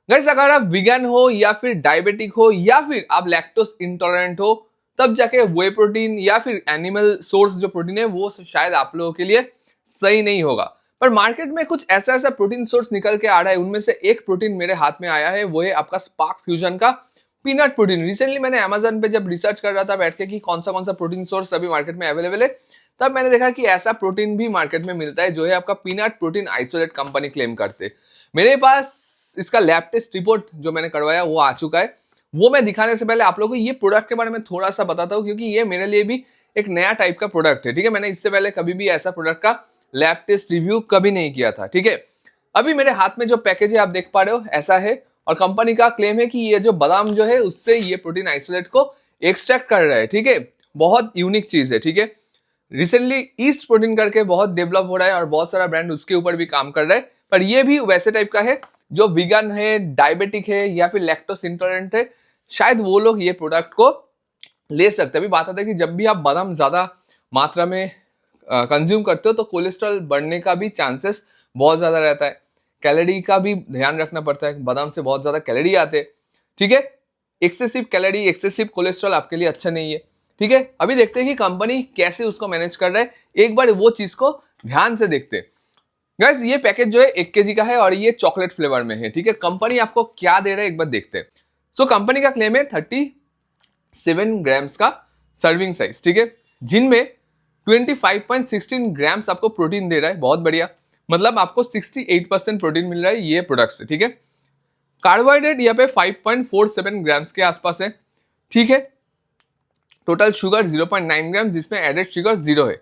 Guys अगर आप vegan हो या फिर डायबिटिक हो या फिर आप लैक्टोज इंटॉलरेंट हो, तब जाके वे प्रोटीन या फिर एनिमल सोर्स जो प्रोटीन है वो शायद आप लोगों के लिए सही नहीं होगा। पर मार्केट में कुछ ऐसा ऐसा प्रोटीन सोर्स निकल के आ रहा है, उनमें से एक प्रोटीन मेरे हाथ में आया है, वो है आपका स्पार्क फ्यूजन का पीनट प्रोटीन। रिसेंटली मैंने अमेजन पे जब रिसर्च कर रहा था बैठ के कि कौन सा प्रोटीन सोर्स अभी मार्केट में अवेलेबल है, तब मैंने देखा कि ऐसा प्रोटीन भी मार्केट में मिलता है जो है आपका peanut protein isolate company claim करते। मेरे पास इसका लैब टेस्ट रिपोर्ट जो मैंने करवाया वो आ चुका है। वो मैं दिखाने से पहले आप लोगों को ये प्रोडक्ट के बारे में थोड़ा सा बताता हूँ, क्योंकि ये मेरे लिए भी एक नया टाइप का प्रोडक्ट है। ठीक है, मैंने इससे पहले कभी भी ऐसा प्रोडक्ट का लैब टेस्ट रिव्यू कभी नहीं किया था। ठीक है, अभी मेरे हाथ में जो पैकेज है आप देख पा रहे हो ऐसा है, और कंपनी का क्लेम है कि ये जो बादाम जो है उससे ये प्रोटीन आइसोलेट को एक्सट्रैक्ट कर रहा है। ठीक है, बहुत यूनिक चीज है। ठीक है, रिसेंटली ईस्ट प्रोटीन करके बहुत डेवलप हो रहा है और बहुत सारा ब्रांड उसके ऊपर भी काम कर रहा है, पर ये भी वैसे टाइप का है जो विगन है, डायबिटिक है या फिर लैक्टोस इंटॉलरेंट है, शायद वो लोग ये प्रोडक्ट को ले सकते हैं। अभी बात आता है कि जब भी आप बादाम ज्यादा मात्रा में कंज्यूम करते हो तो कोलेस्ट्रॉल बढ़ने का भी चांसेस बहुत ज्यादा रहता है। कैलोरी का भी ध्यान रखना पड़ता है, बादाम से बहुत ज्यादा कैलोरी आते हैं। ठीक है, एक्सेसिव कैलोरी, एक्सेसिव कोलेस्ट्रॉल आपके लिए अच्छा नहीं है। ठीक है, अभी देखते हैं कि कंपनी कैसे उसको मैनेज कर रहा है, एक बार वो चीज को ध्यान से देखते हैं। गाइस ये पैकेज जो है 1 kg का है और ये चॉकलेट फ्लेवर में है। ठीक है, कंपनी आपको क्या दे रहा है एक बार देखते हैं। सो कंपनी का क्लेम है 37 ग्राम्स का सर्विंग साइज। ठीक है, जिनमें 25.16 ग्राम्स आपको प्रोटीन दे रहा है, बहुत बढ़िया। मतलब आपको 68% प्रोटीन मिल रहा है ये प्रोडक्ट से। ठीक है, कार्बोहाइड्रेट यहाँ पे 5.47 ग्राम्स के आसपास है। ठीक है, टोटल शुगर 0.9 ग्राम जिसमें एडेड शुगर 0 है।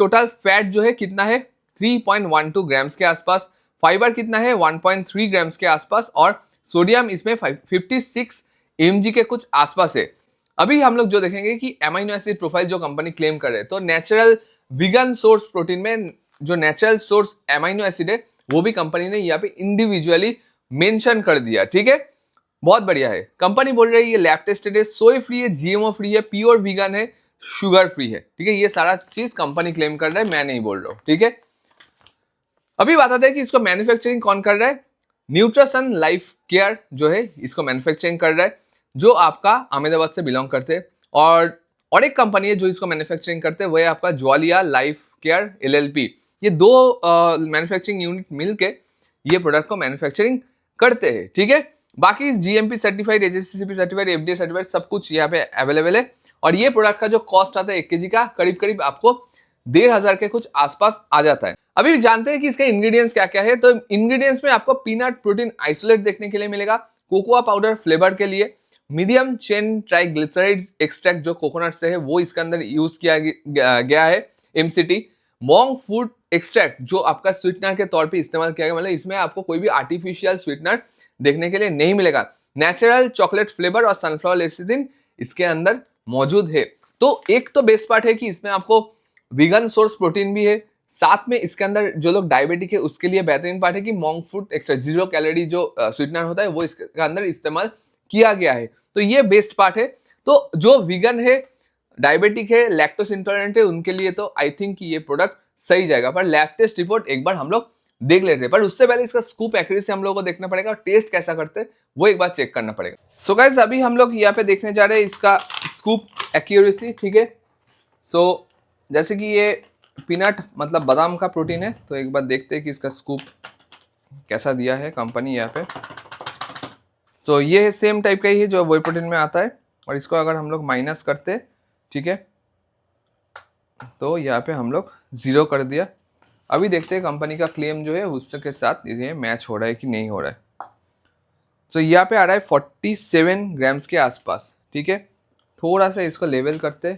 टोटल फैट जो है कितना है 3.12 ग्राम्स के आसपास। फाइबर कितना है 1.3 ग्राम्स के आसपास, और सोडियम इसमें 56 mg के कुछ आसपास है। अभी हम लोग जो देखेंगे कि एमाइनो एसिड प्रोफाइल जो कंपनी क्लेम कर रहे हैं, तो नेचुरल विगन सोर्स प्रोटीन में जो नेचुरल सोर्स एमाइनो एसिड है वो भी कंपनी ने यहाँ पे इंडिविजुअली मेंशन कर दिया। ठीक है, बहुत बढ़िया है। कंपनी बोल रही है ये लैब टेस्टेड है, सोय फ्री है, जीएमओ फ्री है, प्योर वीगन है, शुगर फ्री है। ठीक है, ये सारा चीज कंपनी क्लेम कर रहा है, मैं नहीं बोल रहा हूं। ठीक है, अभी बात आता है कि इसको मैन्युफैक्चरिंग कौन कर रहा है। न्यूट्रासन लाइफ केयर जो है इसको मैन्युफैक्चरिंग कर रहा है, जो आपका अहमदाबाद से बिलोंग करते हैं। और एक कंपनी है जो इसको मैन्युफैक्चरिंग करते हैं, वो है आपका ज्वालिया लाइफ केयर LLP। ये दो मैन्युफैक्चरिंग यूनिट मिलके ये प्रोडक्ट को मैन्युफैक्चरिंग करते हैं। ठीक है, बाकी GMP certified, HACCP certified, FDA certified सब कुछ यहाँ पे अवेलेबल है। और ये प्रोडक्ट का जो कॉस्ट आता है 1 kg का करीब करीब आपको 1500 के कुछ आसपास आ जाता है। अभी जानते हैं कि इसके इंग्रेडिएंट्स क्या क्या है। तो इंग्रेडिएंट्स में आपको पीनट प्रोटीन आइसोलेट देखने के लिए मिलेगा, कोकोआ पाउडर फ्लेवर के लिए, मीडियम चेन ट्राइग्लिसराइड्स एक्सट्रैक्ट जो कोकोनट से है वो इसके अंदर यूज किया गया है, MCT, मॉन्ग फूड एक्सट्रैक्ट जो आपका स्वीटनर के तौर पे इस्तेमाल किया गया। मतलब इसमें आपको कोई भी आर्टिफिशियल स्वीटनर देखने के लिए नहीं मिलेगा। नेचुरल चॉकलेट फ्लेवर और सनफ्लावर लेसिथिन इसके अंदर मौजूद है। तो एक तो बेस्ट पार्ट है कि इसमें आपको वीगन सोर्स प्रोटीन भी है, साथ में इसके अंदर जो लोग डायबिटिक है उसके लिए बेहतरीन पार्ट है कि मॉन्ग फूड एक्स्ट्रा 0 कैलोरी जो स्वीटनर होता है वो इसके अंदर इस्तेमाल किया गया है। तो ये बेस्ट पार्ट है। तो जो वीगन है, डायबिटिक है, लैक्टोस इंटॉलरेंट है, उनके लिए तो आई थिंक ये प्रोडक्ट सही जाएगा। पर लैब टेस्ट रिपोर्ट एक बार हम लोग देख लेते हैं, पर उससे पहले इसका स्कूप एक्यूरेसी हम लोगों को देखना पड़ेगा और टेस्ट कैसा करते हैं वो एक बार चेक करना पड़ेगा। सो गाइस अभी हम लोग यहाँ पे देखने जा रहे हैं इसका स्कूप एक्यूरेसी। ठीक है, सो जैसे कि ये पीनट मतलब बादाम का प्रोटीन है, तो एक बार देखते हैं कि इसका स्कूप कैसा दिया है कंपनी यहाँ पे। सो ये सेम टाइप का ही है जो वही प्रोटीन में आता है, और इसको अगर हम लोग माइनस करते, ठीक है, तो यहाँ पे हम लोग 0 कर दिया। अभी देखते हैं कंपनी का क्लेम जो है उसके साथ ये मैच हो रहा है कि नहीं हो रहा है। तो यहाँ पे आ रहा है 47 ग्राम्स के आसपास। ठीक है, थोड़ा सा इसको लेवल करते।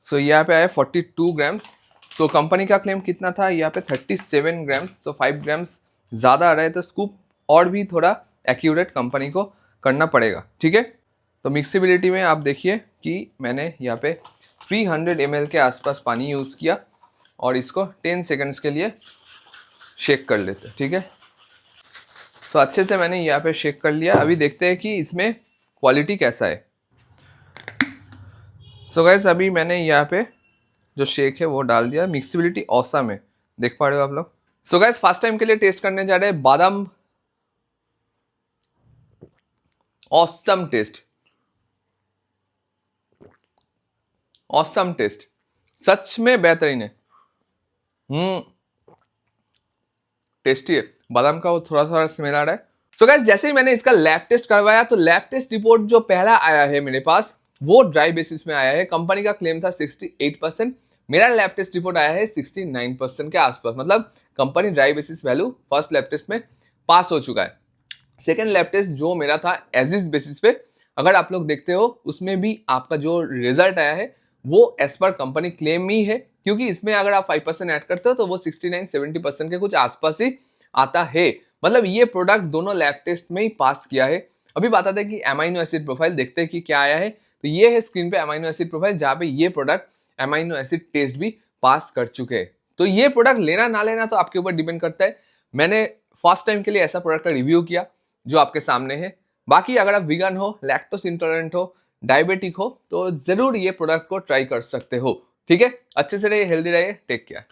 सो यहाँ पे आया 42 ग्राम्स। सो कंपनी का क्लेम कितना था यहाँ पे 37 ग्राम्स। सो 5 ग्राम्स ज़्यादा आ रहा है, तो स्कूप और भी थोड़ा एक्यूरेट कंपनी को करना पड़ेगा। ठीक है, तो मिक्सिबिलिटी में आप देखिए कि मैंने यहाँ पे 300 ml के आसपास पानी यूज़ किया और इसको 10 सेकेंड्स के लिए शेक कर लेते। ठीक है, तो अच्छे से मैंने यहाँ पे शेक कर लिया। अभी देखते हैं कि इसमें क्वालिटी कैसा है। सो गाइस अभी मैंने यहाँ पे जो शेक है वो डाल दिया। मिक्सिबिलिटी ऑसम है, देख पा रहे हो आप लोग। सो गाइस फर्स्ट टाइम के लिए टेस्ट करने जा रहे हैं बादाम। ऑसम टेस्ट, ऑसम टेस्ट, सच में बेहतरीन है। टेस्टी है, बादाम का वो थोड़ा थोड़ा स्मेल आ रहा है। सो गाइस जैसे ही मैंने इसका लैब टेस्ट करवाया तो लैब टेस्ट रिपोर्ट जो पहला आया है मेरे पास वो ड्राई बेसिस में आया है। कंपनी का क्लेम था 68%, मेरा लैब टेस्ट रिपोर्ट आया है 69% के आसपास। मतलब company dry basis value first lab test में पास हो चुका है। सेकेंड लैब टेस्ट जो मेरा था एज इज बेसिस पे, अगर आप लोग देखते हो उसमें भी आपका जो रिजल्ट आया है वो एज पर कंपनी क्लेम ही है, क्योंकि इसमें अगर आप 5% ऐड करते हो तो वो 69-70% के कुछ आसपास ही आता है। मतलब ये प्रोडक्ट दोनों लैब टेस्ट में ही पास किया है। अभी बात आता है कि एमाइनो एसिड प्रोफाइल देखते हैं कि क्या आया है। तो ये है स्क्रीन पे एमाइनो एसिड प्रोफाइल, जहां पे ये प्रोडक्ट एमाइनो एसिड टेस्ट भी पास कर चुके हैं। तो ये प्रोडक्ट लेना ना लेना तो आपके ऊपर डिपेंड करता है। मैंने फर्स्ट टाइम के लिए ऐसा प्रोडक्ट का रिव्यू किया जो आपके सामने है। बाकी अगर आप विगन हो, लैक्टोस इंटॉलरेंट हो, डायबिटिक हो तो जरूर ये प्रोडक्ट को ट्राई कर सकते हो। ठीक है, अच्छे से रहिए, हेल्दी रहिए, टेक केयर।